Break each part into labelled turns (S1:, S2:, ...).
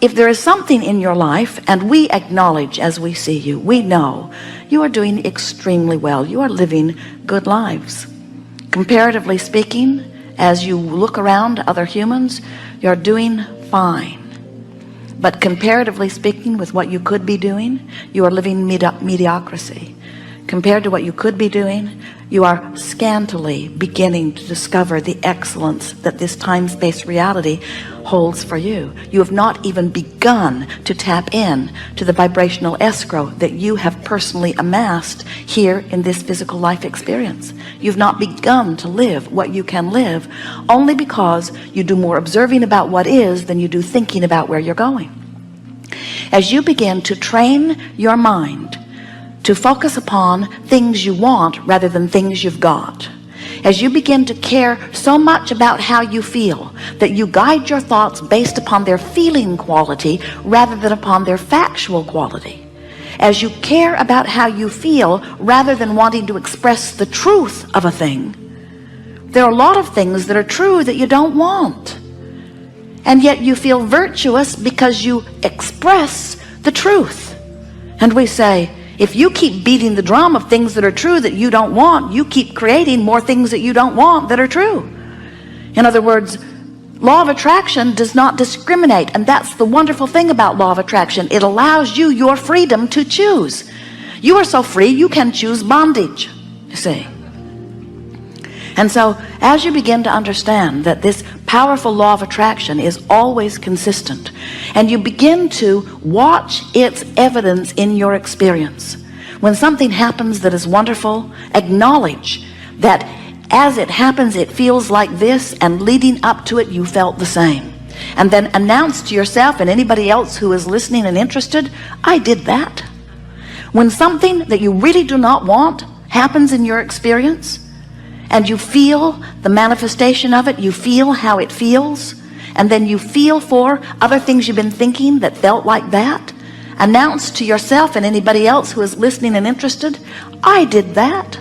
S1: if there is something in your life, and we acknowledge as we see you, we know you are doing extremely well. You are living good lives. Comparatively speaking, as you look around other humans, you're doing fine. But comparatively speaking, with what you could be doing, you are living mediocrity. Compared to what you could be doing, you are scantily beginning to discover the excellence that this time-space reality holds for you. You have not even begun to tap in to the vibrational escrow that you have personally amassed here in this physical life experience. You've not begun to live what you can live, only because you do more observing about what is than you do thinking about where you're going. As you begin to train your mind to focus upon things you want rather than things you've got, as you begin to care so much about how you feel that you guide your thoughts based upon their feeling quality rather than upon their factual quality, as you care about how you feel rather than wanting to express the truth of a thing, there are a lot of things that are true that you don't want, and yet you feel virtuous because you express the truth. And we say, if you keep beating the drum of things that are true that you don't want, you keep creating more things that you don't want that are true. In other words, law of attraction does not discriminate, and that's the wonderful thing about law of attraction. It allows you your freedom to choose. You are so free you can choose bondage, you see. And so as you begin to understand that this powerful law of attraction is always consistent, and you begin to watch its evidence in your experience, when something happens that is wonderful, acknowledge that as it happens it feels like this, and leading up to it you felt the same, and then announce to yourself and anybody else who is listening and interested, I did that. When something that you really do not want happens in your experience, and you feel the manifestation of it, you feel how it feels, and then you feel for other things you've been thinking that felt like that, announce to yourself and anybody else who is listening and interested, I did that.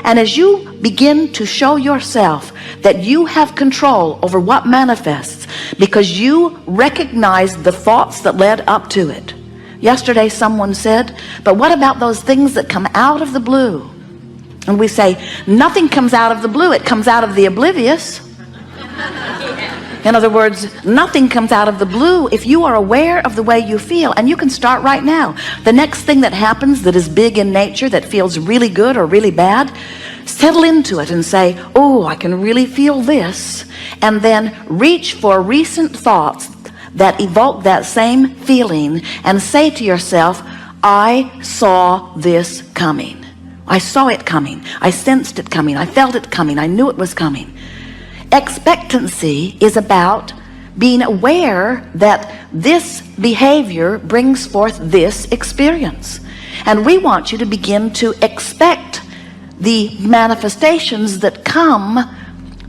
S1: And as you begin to show yourself that you have control over what manifests because you recognize the thoughts that led up to it. Yesterday someone said, but what about those things that come out of the blue? And we say, nothing comes out of the blue, it comes out of the oblivious. In other words, nothing comes out of the blue if you are aware of the way you feel. And you can start right now. The next thing that happens that is big in nature, that feels really good or really bad, settle into it and say, oh, I can really feel this. And then reach for recent thoughts that evoke that same feeling and say to yourself, I saw this coming. I saw it coming. I sensed it coming. I felt it coming. I knew it was coming. Expectancy is about being aware that this behavior brings forth this experience. And we want you to begin to expect the manifestations that come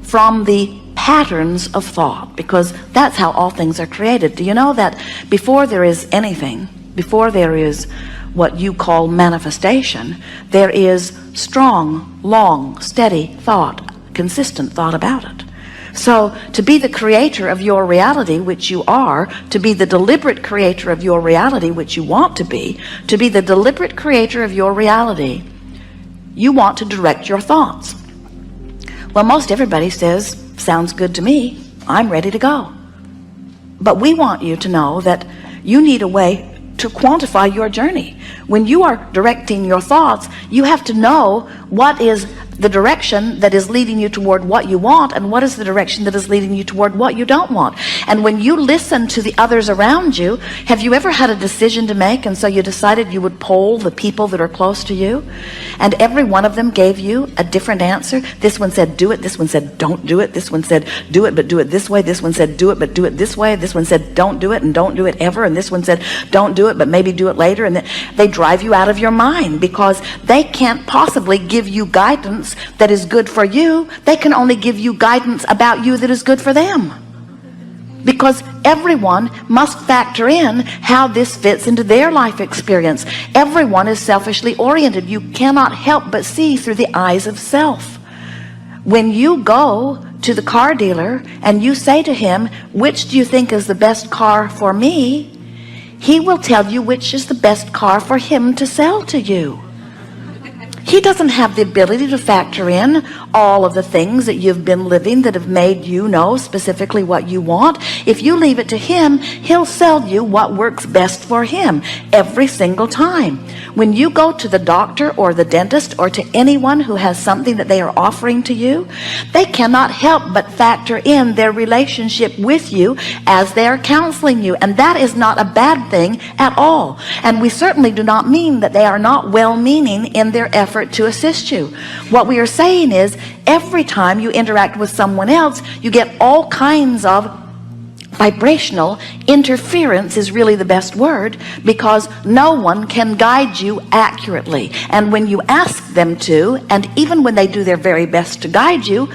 S1: from the patterns of thought, because that's how all things are created. Do you know that before there is anything, before there is what you call manifestation, there is strong, long, steady thought, consistent thought about it. So to be the creator of your reality, which you are, to be the deliberate creator of your reality, which you want to be the deliberate creator of your reality, you want to direct your thoughts. Well, most everybody says, sounds good to me, I'm ready to go. But we want you to know that you need a way to quantify your journey. When you are directing your thoughts, you have to know what is the direction that is leading you toward what you want, and what is the direction that is leading you toward what you don't want. And when you listen to the others around you, have you ever had a decision to make, and so you decided you would poll the people that are close to you, and every one of them gave you a different answer? This one said do it, this one said don't do it, this one said do it but do it this way, this one said do it but do it this way, this one said don't do it and don't do it ever, and this one said don't do it but maybe do it later. And they drive you out of your mind because they can't possibly give you guidance that is good for you. They can only give you guidance about you that is good for them, because everyone must factor in how this fits into their life experience. Everyone is selfishly oriented. You cannot help but see through the eyes of self. When you go to the car dealer and you say to him, which do you think is the best car for me? He will tell you which is the best car for him to sell to you. He doesn't have the ability to factor in all of the things that you've been living that have made you know specifically what you want. If you leave it to him, he'll sell you what works best for him every single time. When you go to the doctor or the dentist or to anyone who has something that they are offering to you, they cannot help but factor in their relationship with you as they are counseling you. And that is not a bad thing at all. And we certainly do not mean that they are not well-meaning in their effort to assist you. What we are saying is, every time you interact with someone else, you get all kinds of vibrational interference, is really the best word, because no one can guide you accurately. And when you ask them to, and even when they do their very best to guide you,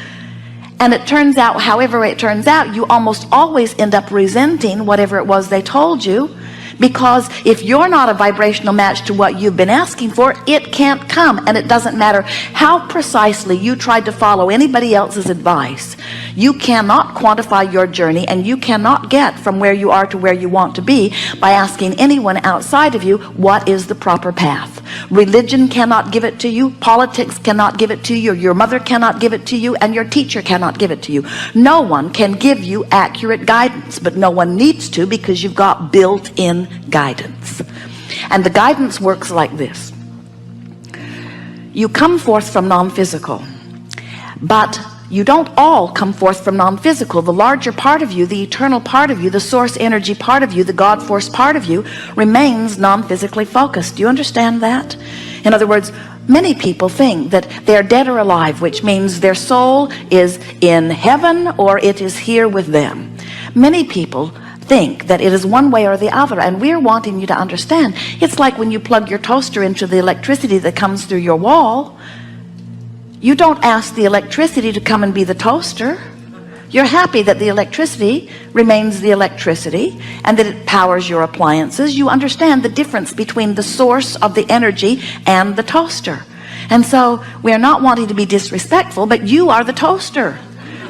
S1: and it turns out, however it turns out, you almost always end up resenting whatever it was they told you. Because if you're not a vibrational match to what you've been asking for, it can't come. And it doesn't matter how precisely you tried to follow anybody else's advice. You cannot quantify your journey, and you cannot get from where you are to where you want to be by asking anyone outside of you what is the proper path. Religion cannot give it to you. Politics cannot give it to you. Your mother cannot give it to you, and your teacher cannot give it to you. No one can give you accurate guidance, but no one needs to, because you've got built-in guidance. And the guidance works like this. You come forth from non-physical, but you don't all come forth from non-physical. The larger part of you, the eternal part of you, the source energy part of you, the God force part of you remains non-physically focused. Do you understand that? In other words, many people think that they're dead or alive, which means their soul is in heaven or it is here with them. Many people think that it is one way or the other, and we're wanting you to understand. It's like when you plug your toaster into the electricity that comes through your wall. You don't ask the electricity to come and be the toaster. You're happy that the electricity remains the electricity and that it powers your appliances. You understand the difference between the source of the energy and the toaster. And so we're not wanting to be disrespectful, but you are the toaster.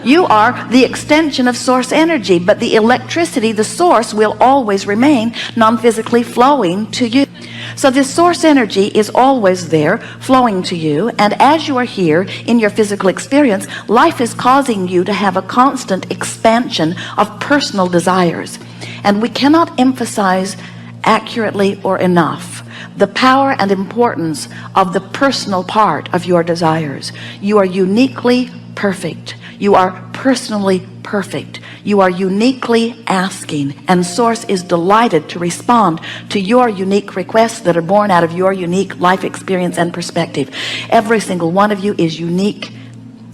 S1: You are the extension of source energy, but the electricity, the source, will always remain non-physically flowing to you. So this source energy is always there flowing to you, and as you are here in your physical experience, life is causing you to have a constant expansion of personal desires. And we cannot emphasize accurately or enough the power and importance of the personal part of your desires. You are uniquely perfect. You are personally perfect. You are uniquely asking, and source is delighted to respond to your unique requests that are born out of your unique life experience and perspective. Every single one of you is unique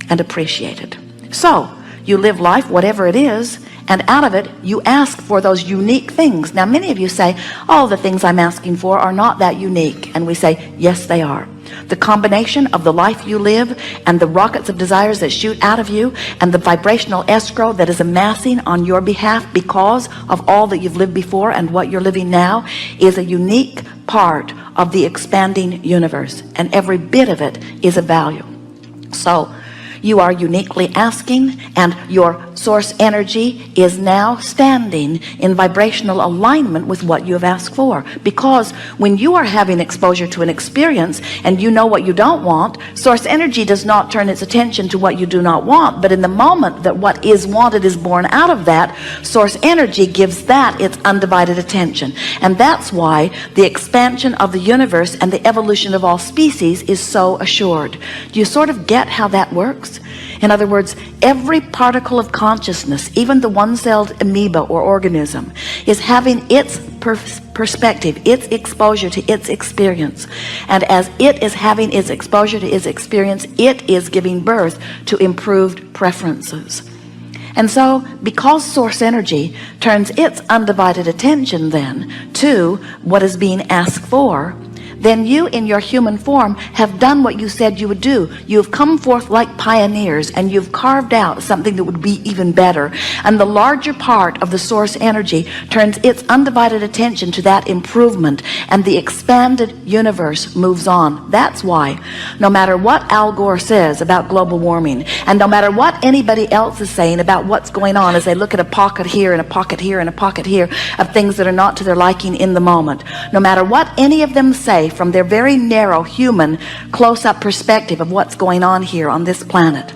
S1: and appreciated. So you live life, whatever it is, and out of it you ask for those unique things. Now many of you say, oh, the things I'm asking for are not that unique. And we say, yes, they are. The combination of the life you live and the rockets of desires that shoot out of you and the vibrational escrow that is amassing on your behalf because of all that you've lived before and what you're living now is a unique part of the expanding universe, and every bit of it is of value. So you are uniquely asking, and your source energy is now standing in vibrational alignment with what you have asked for. Because when you are having exposure to an experience and you know what you don't want, source energy does not turn its attention to what you do not want. But in the moment that what is wanted is born out of that, source energy gives that its undivided attention. And that's why the expansion of the universe and the evolution of all species is so assured. Do you sort of get how that works? In other words, every particle of consciousness, even the one-celled amoeba or organism, is having its perspective, its exposure to its experience. And as it is having its exposure to its experience, it is giving birth to improved preferences. And so, because source energy turns its undivided attention then to what is being asked for, then you in your human form have done what you said you would do. You have come forth like pioneers, and you've carved out something that would be even better. And the larger part of the source energy turns its undivided attention to that improvement, and the expanded universe moves on. That's why no matter what Al Gore says about global warming, and no matter what anybody else is saying about what's going on as they look at a pocket here and a pocket here and a pocket here of things that are not to their liking in the moment, no matter what any of them say from their very narrow human close-up perspective of what's going on here on this planet,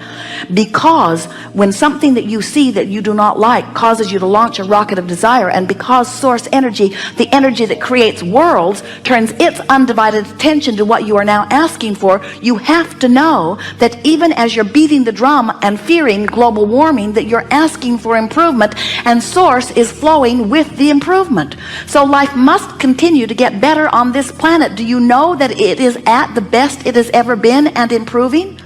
S1: because when something that you see that you do not like causes you to launch a rocket of desire, and because source energy, the energy that creates worlds, turns its undivided attention to what you are now asking for, you have to know that even as you're beating the drum and fearing global warming, that you're asking for improvement, and source is flowing with the improvement. So life must continue to get better on this planet. Do you know that it is at the best it has ever been and improving?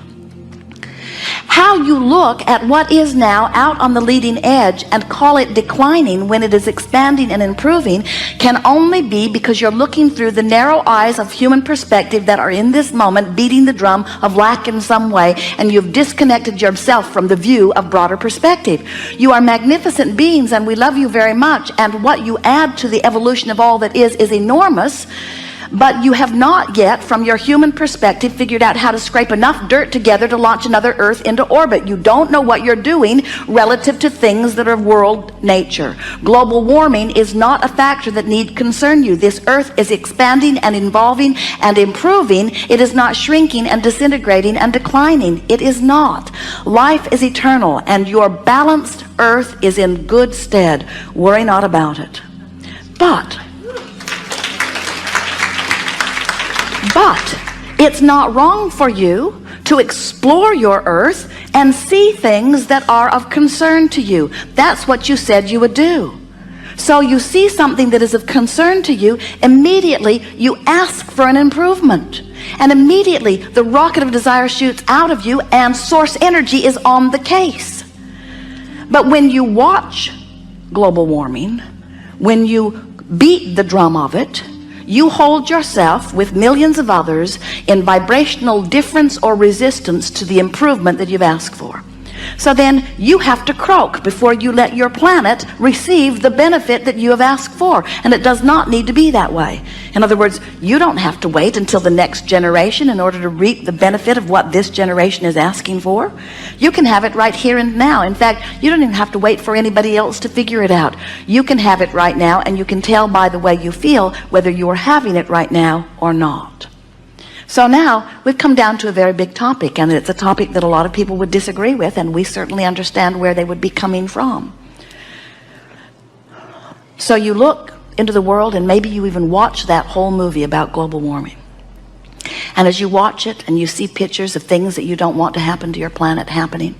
S1: How you look at what is now out on the leading edge and call it declining when it is expanding and improving can only be because you're looking through the narrow eyes of human perspective that are in this moment beating the drum of lack in some way, and you've disconnected yourself from the view of broader perspective. You are magnificent beings, and we love you very much, and what you add to the evolution of all that is enormous. But you have not yet, from your human perspective, figured out how to scrape enough dirt together to launch another Earth into orbit. You don't know what you're doing relative to things that are world nature. Global warming is not a factor that need concern you. This Earth is expanding and evolving and improving. It is not shrinking and disintegrating and declining. It is not. Life is eternal, and your balanced Earth is in good stead. Worry not about it. But it's not wrong for you to explore your Earth and see things that are of concern to you. That's what you said you would do. So you see something that is of concern to you, immediately you ask for an improvement. And immediately the rocket of desire shoots out of you, and source energy is on the case. But when you watch global warming, when you beat the drum of it, you hold yourself with millions of others in vibrational difference or resistance to the improvement that you've asked for. So then you have to croak before you let your planet receive the benefit that you have asked for. And it does not need to be that way. In other words, you don't have to wait until the next generation in order to reap the benefit of what this generation is asking for. You can have it right here and now. In fact, you don't even have to wait for anybody else to figure it out. You can have it right now, and you can tell by the way you feel whether you are having it right now or not. So now we've come down to a very big topic, and it's a topic that a lot of people would disagree with, and we certainly understand where they would be coming from. So you look into the world, and maybe you even watch that whole movie about global warming. And as you watch it and you see pictures of things that you don't want to happen to your planet happening,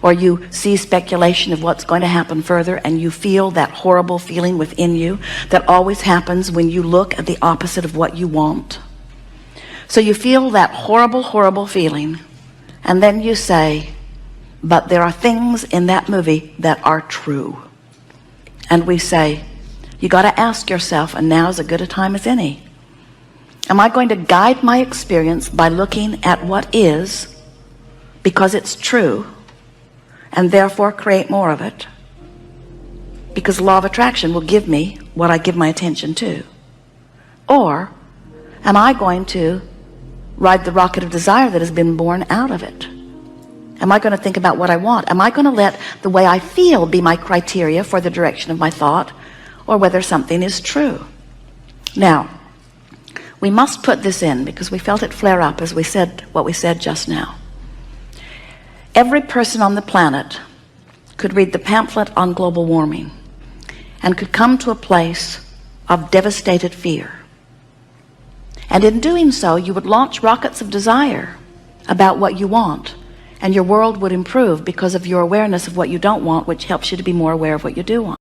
S1: or you see speculation of what's going to happen further, and you feel that horrible feeling within you that always happens when you look at the opposite of what you want. So you feel that horrible, horrible feeling, and then you say, but there are things in that movie that are true. And we say, you got to ask yourself, and now is as good a time as any, am I going to guide my experience by looking at what is, because it's true, and therefore create more of it? Because the law of attraction will give me what I give my attention to. Or am I going to ride the rocket of desire that has been born out of it? Am I going to think about what I want? Am I going to let the way I feel be my criteria for the direction of my thought, or whether something is true? Now, we must put this in because we felt it flare up as we said what we said just now. Every person on the planet could read the pamphlet on global warming and could come to a place of devastated fear. And in doing so, you would launch rockets of desire about what you want, and your world would improve because of your awareness of what you don't want, which helps you to be more aware of what you do want.